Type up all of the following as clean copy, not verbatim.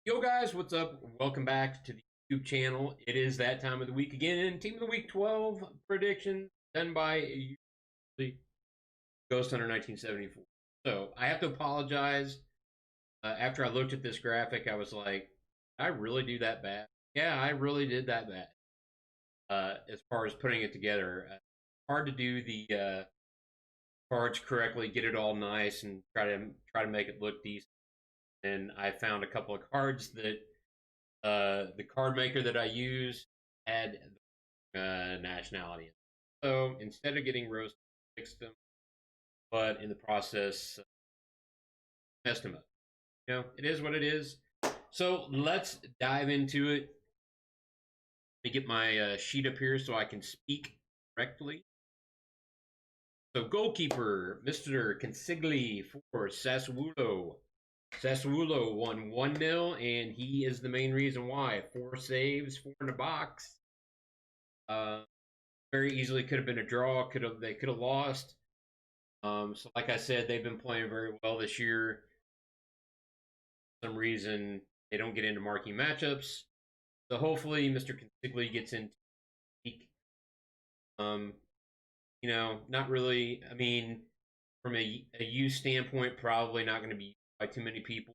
Yo guys, what's up? Welcome back to the YouTube channel. It is that time of the week again. Team of the Week 12 prediction done by Ghost Hunter 1974. So I have to apologize. After I looked at this graphic, I was like, I really do that bad. Yeah, I really did that bad. As far as putting it together, hard to do the cards correctly, get it all nice, and try to make it look decent. And I found a couple of cards that the card maker that I use had nationality. So instead of getting roasted, I fixed them, but in the process, messed them up. You know, it is what it is. So let's dive into it. Let me get my sheet up here so I can speak correctly. So goalkeeper, Mr. Consigli for Sassuolo. Sassuolo won 1-0, and he is the main reason why. 4 saves, 4 in the box. Very easily could have been a draw. They could have lost. So like I said, they've been playing very well this year. For some reason, they don't get into marquee matchups. So hopefully Mr. Consigli gets into peak. You know, not really. I mean, from a use standpoint, probably not going to be used by too many people.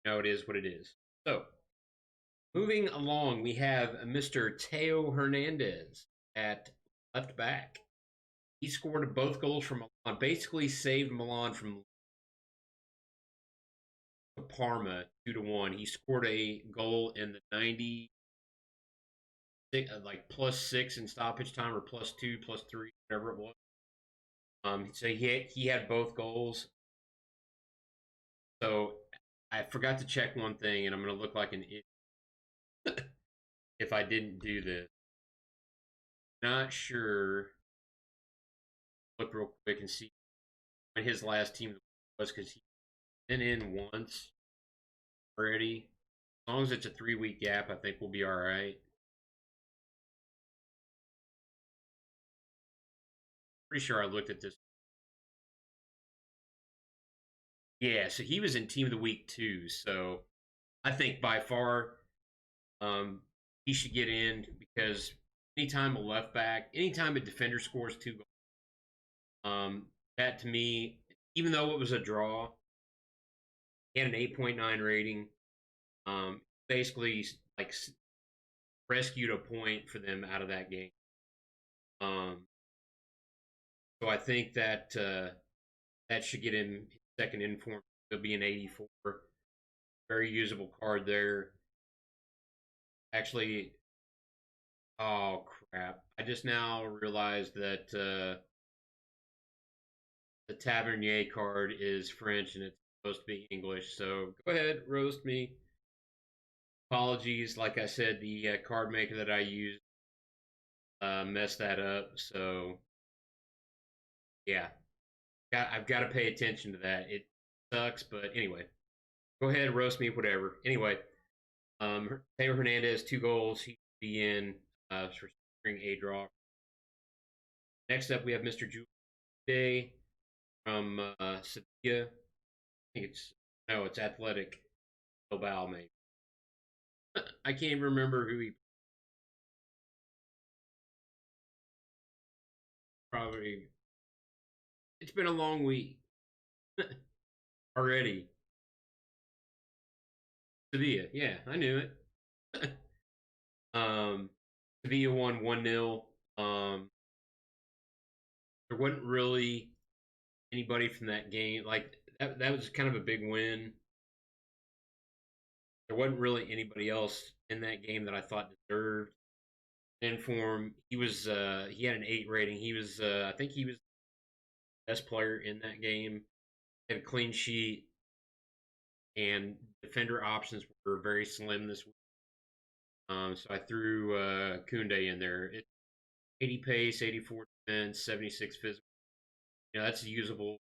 You know, it is what it is. So, moving along, we have Mr. Theo Hernandez at left back. He scored both goals from Milan, basically saved Milan from Parma 2-1. He scored a goal in the 90, like +6 in stoppage time, or +2, +3, whatever it was. So he had both goals. So I forgot to check one thing, and I'm going to look like an idiot if I didn't do this. Not sure. Look real quick and see when his last team was, because he's been in once already. As long as it's a 3-week gap, I think we'll be all right. Pretty sure I looked at this. Yeah, so he was in Team of the Week too. So I think by far he should get in, because anytime a left back, anytime a defender scores 2 goals, that to me, even though it was a draw, he had an 8.9 rating. Basically, like, rescued a point for them out of that game. So I think that that should get him his second inform. It'll be an 84. Very usable card there. Actually, oh crap! I just now realized that the Tavernier card is French and it's supposed to be English. So go ahead, roast me. Apologies. Like I said, the card maker that I used messed that up. So yeah, I've got to pay attention to that. It sucks, but anyway, go ahead, roast me, whatever. Anyway, Taylor Hernandez, 2 goals. He will be in for securing a draw. Next up, we have Mr. Jules Day from Sevilla. I think it's Athletic Bilbao, maybe. I can't remember who he probably. It's been a long week already. Sevilla, yeah, I knew it. Sevilla won 1-0. There wasn't really anybody from that game. Like, that was kind of a big win. There wasn't really anybody else in that game that I thought deserved inform. He had an 8 rating. He was I think he was the best player in that game. Had a clean sheet, and defender options were very slim this week. So I threw Kunde in there. 80 pace, 84 defense, 76 physical. You know, that's a usable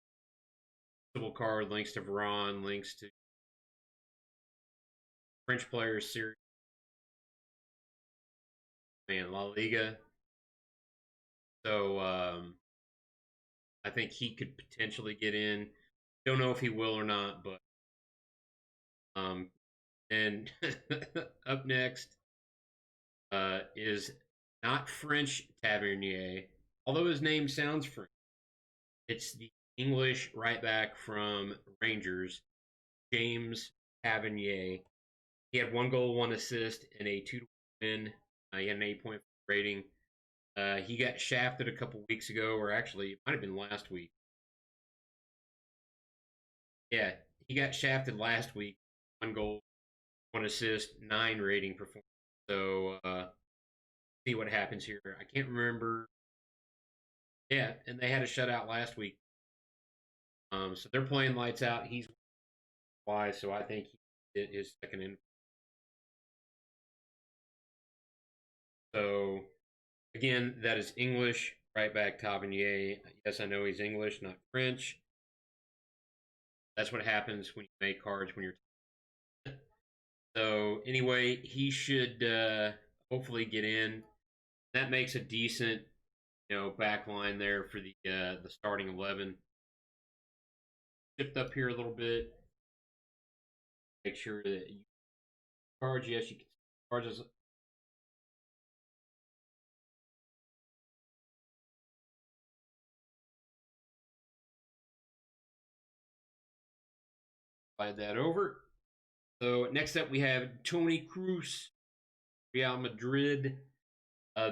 card. Links to Varane, links to French players, Serie and La Liga. So I think he could potentially get in. Don't know if he will or not, but And up next is not French Tavernier, although his name sounds French. It's the English right back from Rangers, James Tavernier. He had 1 goal, 1 assist, and a 2 win. He had an 8.4 rating. He got shafted a couple weeks ago, or actually, it might have been last week. Yeah, he got shafted last week. 1 goal, 1 assist, 9 rating performance. So, see what happens here. I can't remember. Yeah, and they had a shutout last week. So they're playing lights out. He's wise, so I think he did his second in. So again, that is English right back Tavernier. Yes, I know he's English, not French. That's what happens when you make cards when you're. So anyway, he should hopefully get in. That makes a decent, back line there for the starting 11. Shift up here a little bit. Make sure that you cards. Yes, you can cards as slide that over. So next up we have Tony Cruz, Real Madrid.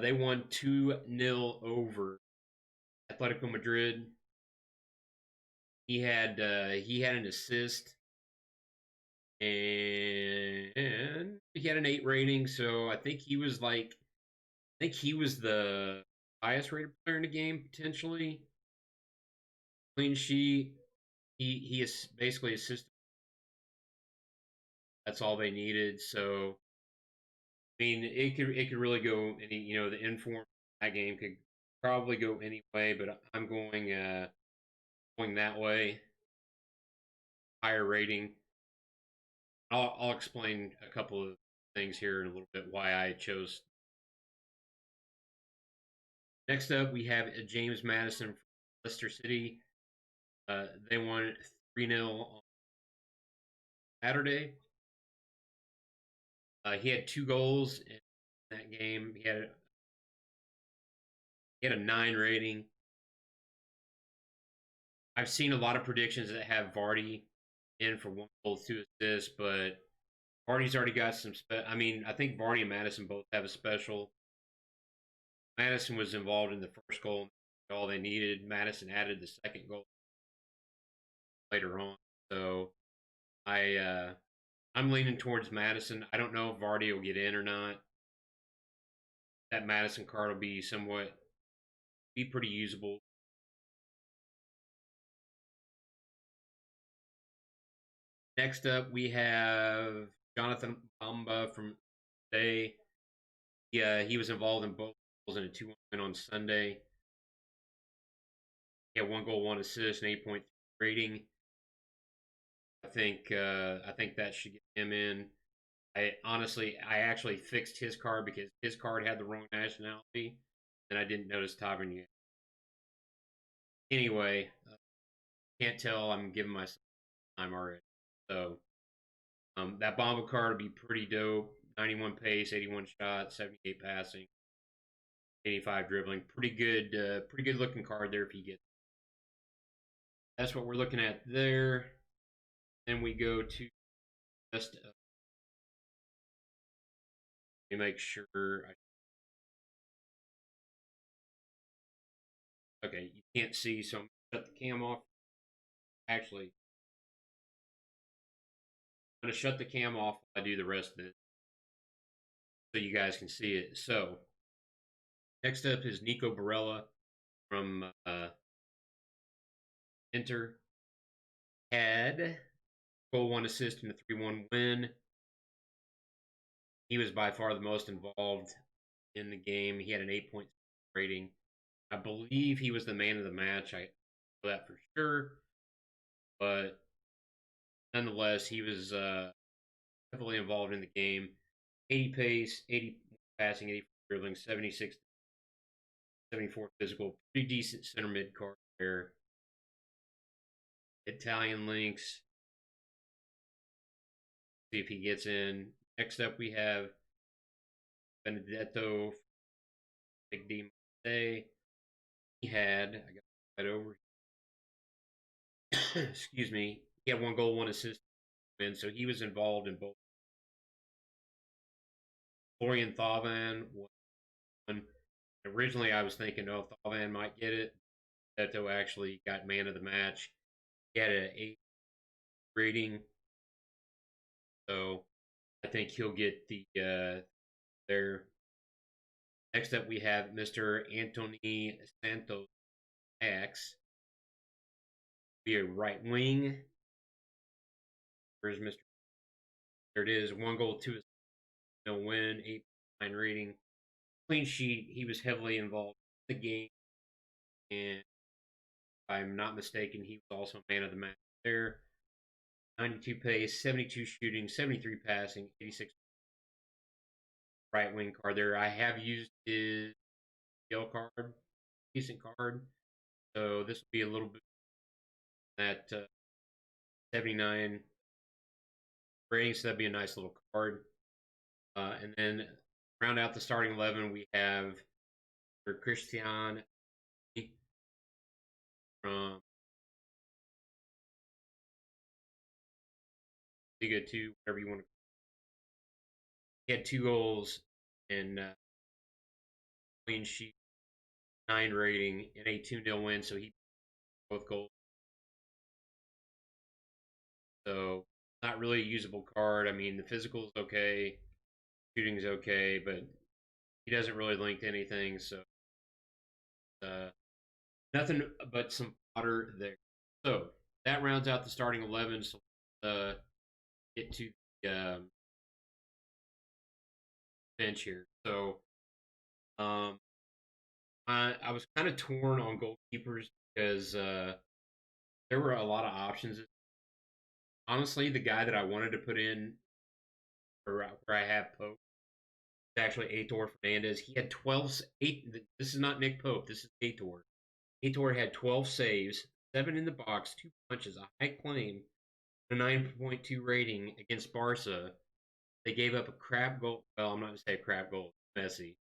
They won 2-0 over Atletico Madrid. He had an assist and he had an 8 rating. So I think he was the highest rated player in the game potentially. Clean sheet. He is basically assisted. That's all they needed. So I mean, it could really go any. The inform that game could probably go any way, but I'm going that way. Higher rating. I'll explain a couple of things here in a little bit why I chose. Next up, we have James Madison from Leicester City. They won 3-0 on Saturday. He had 2 goals in that game. He had a 9 rating. I've seen a lot of predictions that have Vardy in for 1 goal, 2 assists, but Vardy's already got some. I think Vardy and Madison both have a special. Madison was involved in the first goal, all they needed. Madison added the second goal later on, so I'm leaning towards Madison. I don't know if Vardy will get in or not. That Madison card will be pretty usable. Next up, we have Jonathan Bamba from today. Yeah, he was involved in both goals in a 2-1 win on Sunday. He had 1 goal, 1 assist, and 8.3 rating. I think that should get him in. I actually fixed his card because his card had the wrong nationality, and I didn't notice Tavernier. Anyway, can't tell. I'm giving myself time already. So that Bomba card would be pretty dope. 91 pace, 81 shot, 78 passing, 85 dribbling. Pretty good looking card there if you get. That's what we're looking at there. Then we go to just. Let me make sure. Okay, you can't see, so I'm gonna shut the cam off. Actually, I'm gonna shut the cam off while I do the rest of it, so you guys can see it. So next up is Nico Barrella from Inter. Had goal, 1 assist in a 3-1 win. He was by far the most involved in the game. He had an 8.6 rating. I believe he was the man of the match. I know that for sure. But nonetheless, he was heavily involved in the game. 80 pace, 80 passing, 84 dribbling, 76, 74 physical. Pretty decent center mid card there. Italian links. see if he gets in. Next up, we have Benedetto, Big D Monday. He had, I got that over. Excuse me. He had 1 goal, 1 assist, and so he was involved in both. Florian Thauvin was one. Originally, I was thinking, oh, Thauvin might get it. Benedetto actually got man of the match. He had an 8 rating, so I think he'll get the there. Next up, we have Mr. Anthony Santos X. Be a right wing. Where's Mr. There it is. 1 goal, 2 assists, no win, 8.9 rating. Clean sheet. He was heavily involved in the game, and if I'm not mistaken, he was also man of the match there. 92 pace, 72 shooting, 73 passing, 86 right wing card there. I have used his yellow card, decent card. So this will be a little bit that 79 rating, so that'd be a nice little card. And then round out the starting 11, we have for Christiane from Liga 2, whatever you want to. He had 2 goals and clean sheet, 9 rating, and a 2-0 win, so he both goals. So not really a usable card. I mean, the physical is okay, shooting is okay, but he doesn't really link to anything. So nothing but some fodder there. So that rounds out the starting 11. So let's get to the bench here. So I was kind of torn on goalkeepers because there were a lot of options. Honestly, the guy that I wanted to put in where I have Pope is actually Aitor Hernandez. He had 8. This is not Nick Pope. This is Aitor. Aitor had 12 saves, 7 in the box, 2 punches, a high claim, a 9.2 rating against Barca. They gave up a crap goal. Well, I'm not going to say a crap goal. Messy.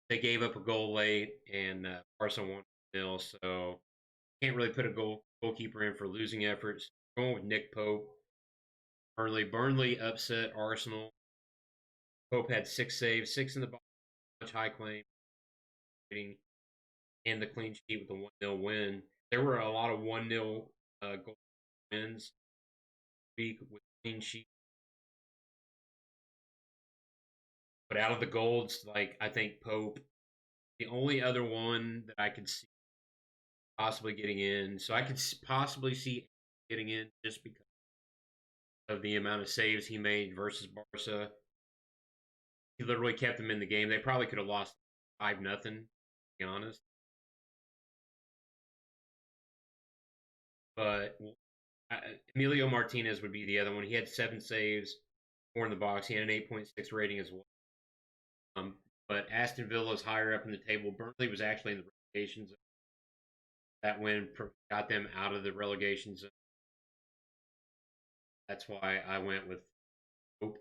They gave up a goal late, and Barca won 0. So can't really put a goalkeeper in for losing efforts. Going with Nick Pope. Burnley upset Arsenal. Pope had 6 saves, 6 in the box, much high claim rating, and the clean sheet with a 1-0 win. There were a lot of 1-0 goal wins week with clean sheet. But out of the golds, like I think Pope, the only other one that I could see possibly getting in. So I could possibly see getting in just because of the amount of saves he made versus Barca. He literally kept them in the game. They probably could have lost 5-0, to be honest. But Emilio Martinez would be the other one. He had 7 saves, 4 in the box. He had an 8.6 rating as well. But Aston Villa is higher up in the table. Burnley was actually in the relegation zone. That win got them out of the relegation zone. That's why I went with Pope.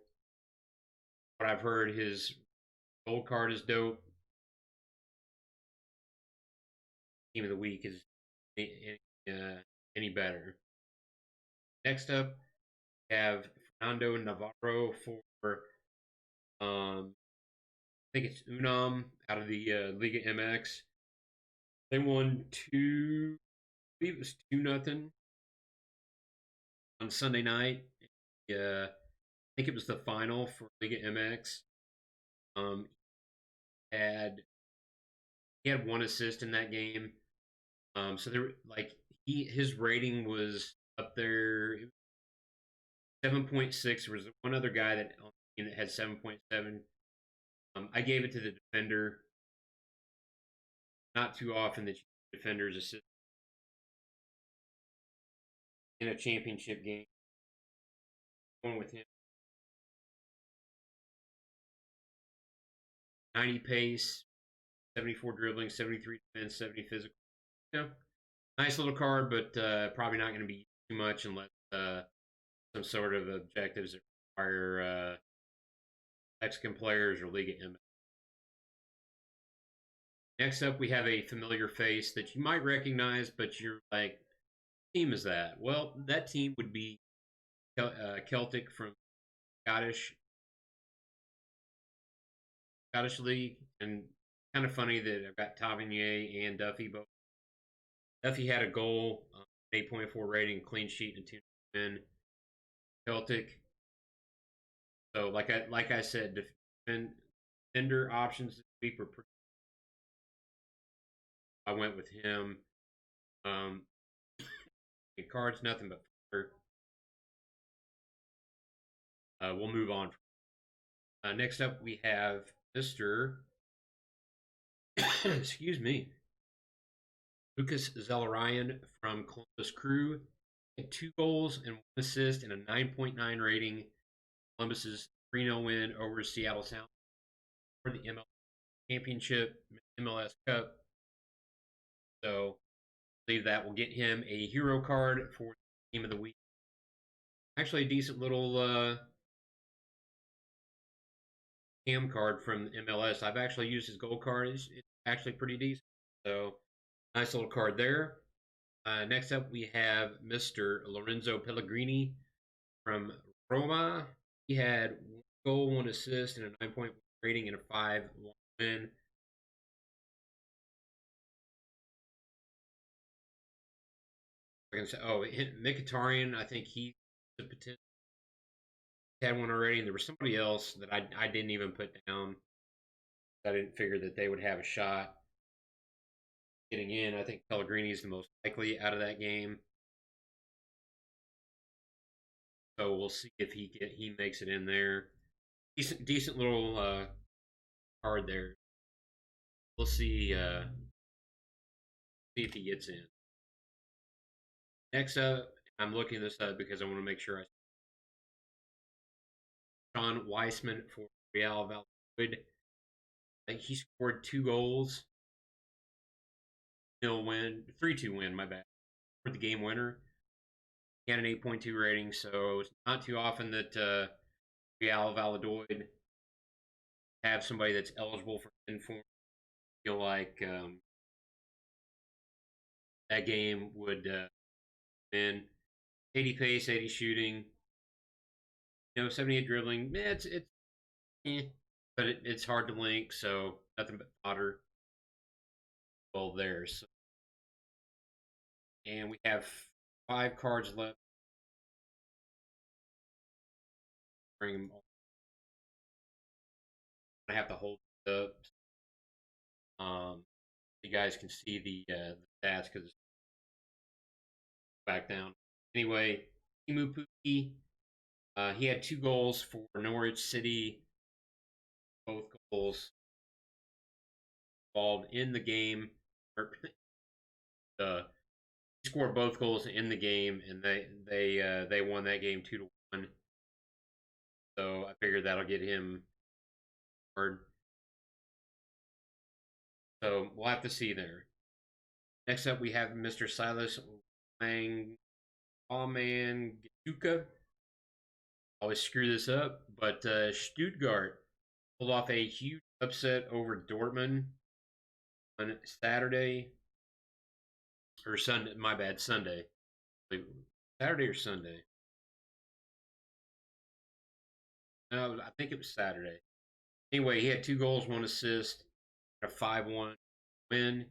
What I've heard, his gold card is dope. Team of the week is any better. Next up, we have Fernando Navarro for I think it's Unam out of the Liga MX. They won I believe it was 2-0 on Sunday night. I think it was the final for Liga MX. He had 1 assist in that game. So there, his rating was up there. 7.6. There was one other guy that had 7.7. I gave it to the defender. Not too often that defenders assist in a championship game. Going with him. 90 pace, 74 dribbling, 73 defense, 70 physical. Yeah, nice little card, but probably not going to be too much unless some sort of objectives acquire Mexican players or Liga MX. Next up, we have a familiar face that you might recognize, but you're like, what team is that? Well, that team would be Celtic from Scottish League, and kind of funny that I've got Tavernier and Duffy both. Duffy had a goal, 8.4 rating, clean sheet, and 2 win. Celtic. So like I said, defender options this week were pretty. I went with him. Cards, nothing but fire. We'll move on. Next up, we have Mr. excuse me, Lucas Zellerian from Columbus Crew. Had 2 goals and 1 assist and a 9.9 rating. Columbus's 3-0 win over Seattle Sound for the MLS Championship, MLS Cup. So I believe that will get him a hero card for the Team of the Week. Actually, a decent little cam card from MLS. I've actually used his gold card. It's actually pretty decent. So nice little card there. Next up, we have Mr. Lorenzo Pellegrini from Roma. He had 1 goal, 1 assist, and a 9.1 rating and a 5-1 win. Oh, Mkhitaryan, I think he's the potential. Had one already, and there was somebody else that I didn't even put down. I didn't figure that they would have a shot getting in. I think Pellegrini is the most likely out of that game. So we'll see if he makes it in there. Decent little card there. We'll see if he gets in. Next up, I'm looking this up because I want to make sure I. Sean Weisman for Real Valladolid. He scored 2 goals. 3-2 win, my bad. For the game winner. He had an 8.2 rating, so it's not too often that Real Valladolid have somebody that's eligible for inform. I feel like that game would win. 80 pace, 80 shooting. 78 dribbling. It's but it's hard to link, so nothing but fodder. Well, there. So. And we have 5 cards left. Bring them all. I have to hold it up. You guys can see the stats because it's back down. Anyway, Timu Puki, he had 2 goals for Norwich City. Both goals involved in the game. He scored both goals in the game, and they won that game 2-1. So I figured that'll get him hard. So we'll have to see there. Next up, we have Mr. Silas Wang Allman Gachuka. Always screw this up, but Stuttgart pulled off a huge upset over Dortmund on Saturday. Or Sunday, my bad, Sunday. Saturday or Sunday? No, I think it was Saturday. Anyway, he had 2 goals, 1 assist, a 5-1 win.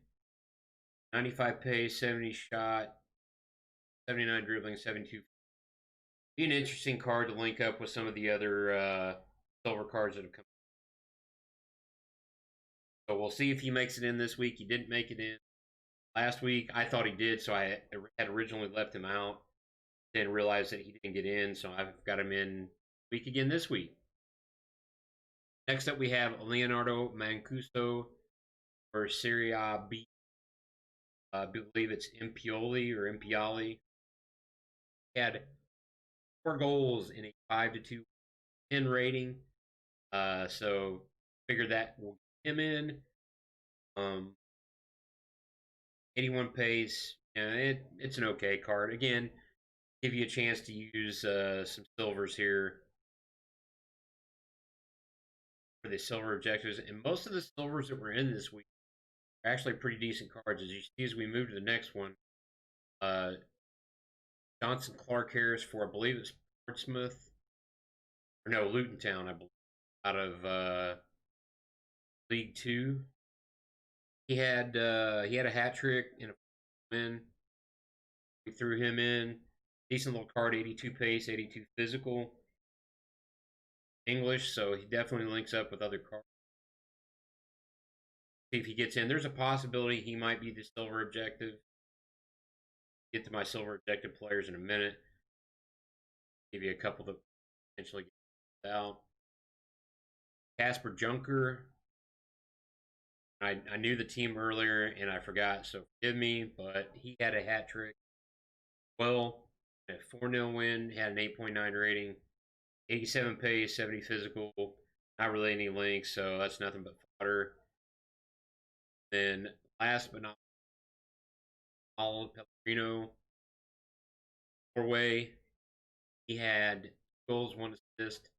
95 pace, 70 shot, 79 dribbling, 72. Be an interesting card to link up with some of the other silver cards that have come. So we'll see if he makes it in this week. He didn't make it in last week. I thought he did, so I had originally left him out. Then realized that he didn't get in, so I've got him in week again this week. Next up, we have Leonardo Mancuso for Serie B. I believe it's Impioli or Impiali. He had 4 goals in a 5-2 10 rating. So figured that will get him in. 81 pace. It's an okay card. Again, give you a chance to use some silvers here. for the silver objectives, and most of the silvers that were in this week are actually pretty decent cards. As you see, as we move to the next one, uh, Johnson Clark Harris for, I believe it's Portsmouth, or no, Luton Town, I believe, out of League Two. He had a hat trick in a win. We threw him in. Decent little card, 82 pace, 82 physical. English, so he definitely links up with other cards. See if he gets in. There's a possibility he might be the silver objective. Get to my silver objective players in a minute. Give you a couple to potentially get out. Casper Junker. I knew the team earlier and I forgot, so forgive me, but he had a hat trick. Well, a 4-0 win, had an 8.9 rating, 87 pace, 70 physical, not really any links, so that's nothing but fodder. Then last but not least, Pellegrino, Norway. He had goals, 1 assist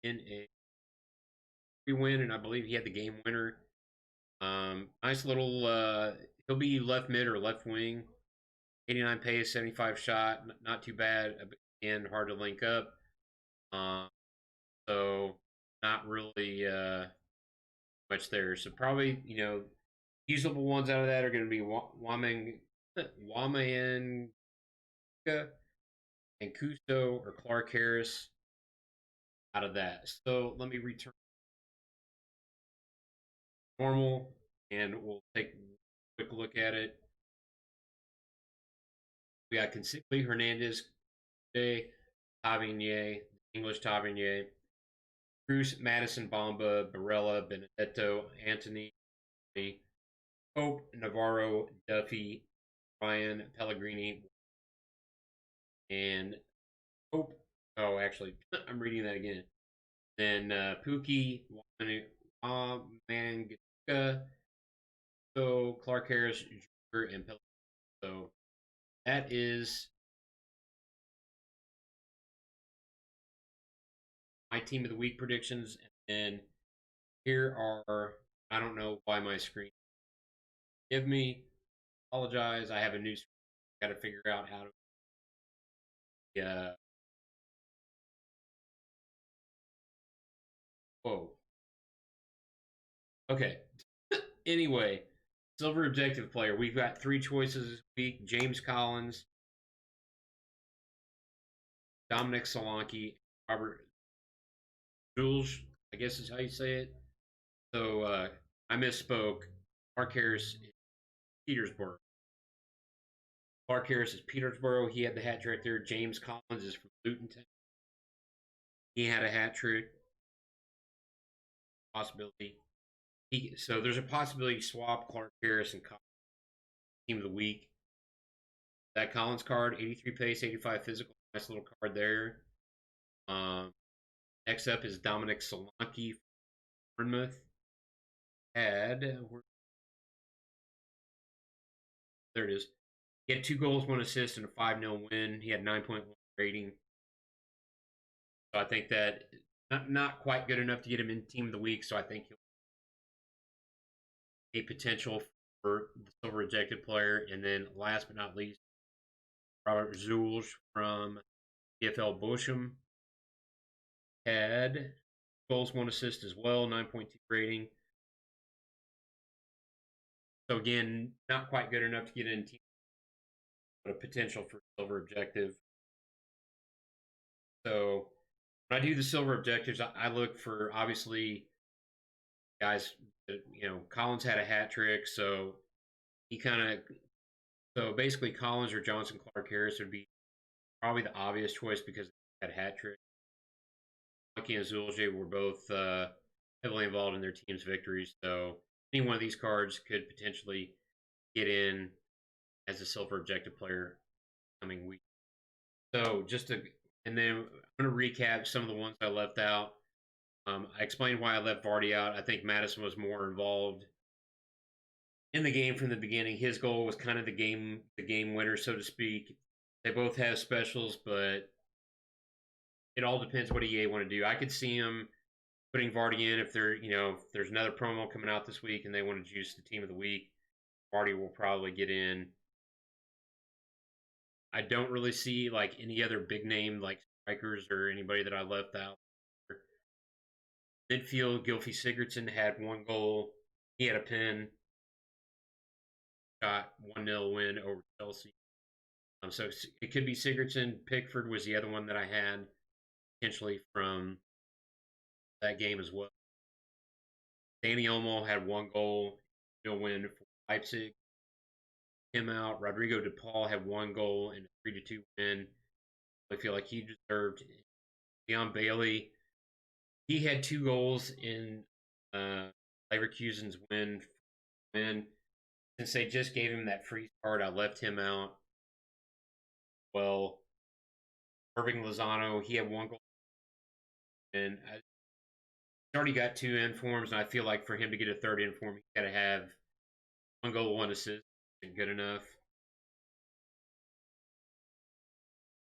in a win, and I believe he had the game winner. Nice little, he'll be left mid or left wing. 89 pace, 75 shot, not too bad. Again, hard to link up. So not really much there. So probably, usable ones out of that are going to be Wamayan and Kusto or Clark Harris out of that. So let me return normal and we'll take a quick look at it. We got Consigley, Hernandez, Tavernier, English Tavernier, Cruz, Madison, Bamba, Barrella, Benedetto, Anthony, Pope, Navarro, Duffy, Ryan, Pellegrini, and Pope. Oh, actually, I'm reading that again. Then Pookie, Mangaka, so Clark Harris, and Pellegrini. So that is my team of the week predictions. And then here are, I don't know why my screen. Give me, apologize. I have a new screen. Got to figure out how to. Whoa. Okay. Anyway, silver objective player. We've got 3 choices this week: James Collins, Dominic Solanki, Robert Jules, I guess is how you say it. So I misspoke. Clark Harris is Petersburg. Clark Harris is Petersburg. He had the hat trick there. James Collins is from Luton Town. He had a hat trick. Possibility. So there's a possibility swap Clark Harris and Collins. Team of the week. That Collins card, 83 pace, 85 physical. Nice little card there. Next up is Dominic Solanki from Bournemouth. There it is. He had 2 goals, 1 assist, and a 5-0 win. He had 9.1 rating. So I think that not quite good enough to get him in team of the week. So I think he'll a potential for the silver ejected player. And then last but not least, Robert Zulj from PFL Bochum had goals, 1 assist as well, 9.2 rating. So again, not quite good enough to get in team, but a potential for silver objective. So when I do the silver objectives, I look for obviously guys. Collins had a hat trick, so so basically Collins or Johnson Clark Harris would be probably the obvious choice because they had a hat trick. Lucky and Zulje were both heavily involved in their team's victories, so any one of these cards could potentially get in as a silver objective player coming week. So and then I'm going to recap some of the ones I left out. I explained why I left Vardy out. I think Madison was more involved in the game from the beginning. His goal was kind of the game winner, so to speak. They both have specials, but it all depends what EA want to do. I could see them putting Vardy in if if there's another promo coming out this week and they want to juice the team of the week. Vardy will probably get in. I don't really see like any other big name like strikers or anybody that I left out. Midfield, Gylfi Sigurdsson had 1 goal. He had a pen. Got 1-0 win over Chelsea. So it could be Sigurdsson. Pickford was the other one that I had potentially from that game as well. Danny Olmo had 1 goal. No win for Leipzig. Him out. Rodrigo De Paul had 1 goal and a 3-2 win. I feel like he deserved it. Leon Bailey, he had 2 goals in Leverkusen's win. Since they just gave him that free start, I left him out. Well, Irving Lozano, he had 1 goal. And he's already got 2 informs, and I feel like for him to get a third inform, he's got to have 1 goal, 1 assist. Good enough.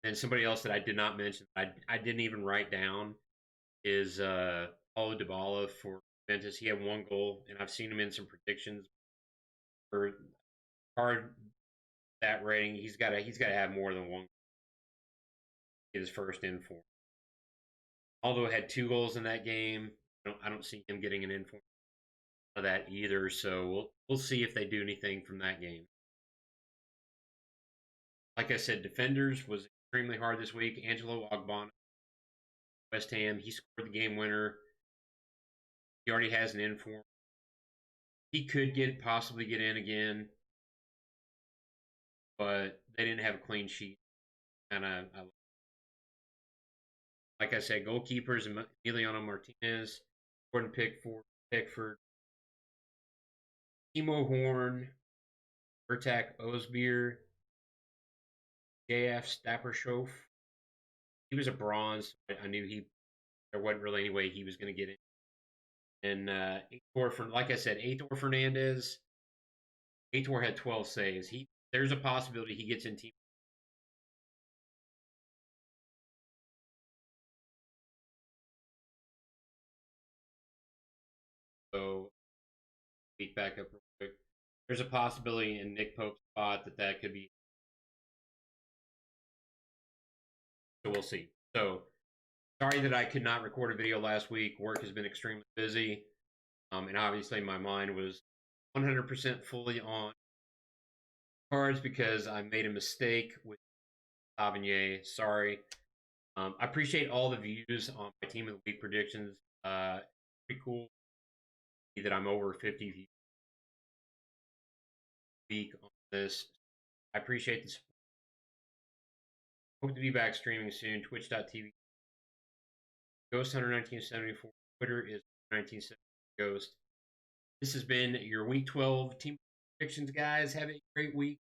And somebody else that I did not mention, I didn't even write down, is Paulo Dybala for Juventus. He had 1 goal, and I've seen him in some predictions for hard that rating. He's got to have more than 1 goal. His first inform. Although had 2 goals in that game, I don't see him getting an inform of that either. So we'll see if they do anything from that game. Like I said, defenders was extremely hard this week. Angelo Ogbonna, West Ham, he scored the game winner. He already has an inform. He could possibly get in again, but they didn't have a clean sheet. And like I said, goalkeepers Emiliano Martinez, Gordon Pickford, Timo Horn, Bertak Ozbeer, JF Stappershof. He was a bronze. I knew there wasn't really any way he was going to get in. And like I said, Aitor Fernandez. Aitor had 12 saves. There's a possibility he gets in team. So, speak back up real quick. There's a possibility in Nick Pope's spot that could be. So we'll see. So, sorry that I could not record a video last week. Work has been extremely busy. And obviously my mind was 100% fully on cards because I made a mistake with Tavernier. Sorry. I appreciate all the views on my Team of the Week predictions. Pretty cool that I'm over 50 views a week on this. I appreciate the support. Hope to be back streaming soon. Twitch.tv. Ghost Hunter 1974. Twitter is 1970 Ghost. This has been your Week 12 team predictions, guys. Have a great week.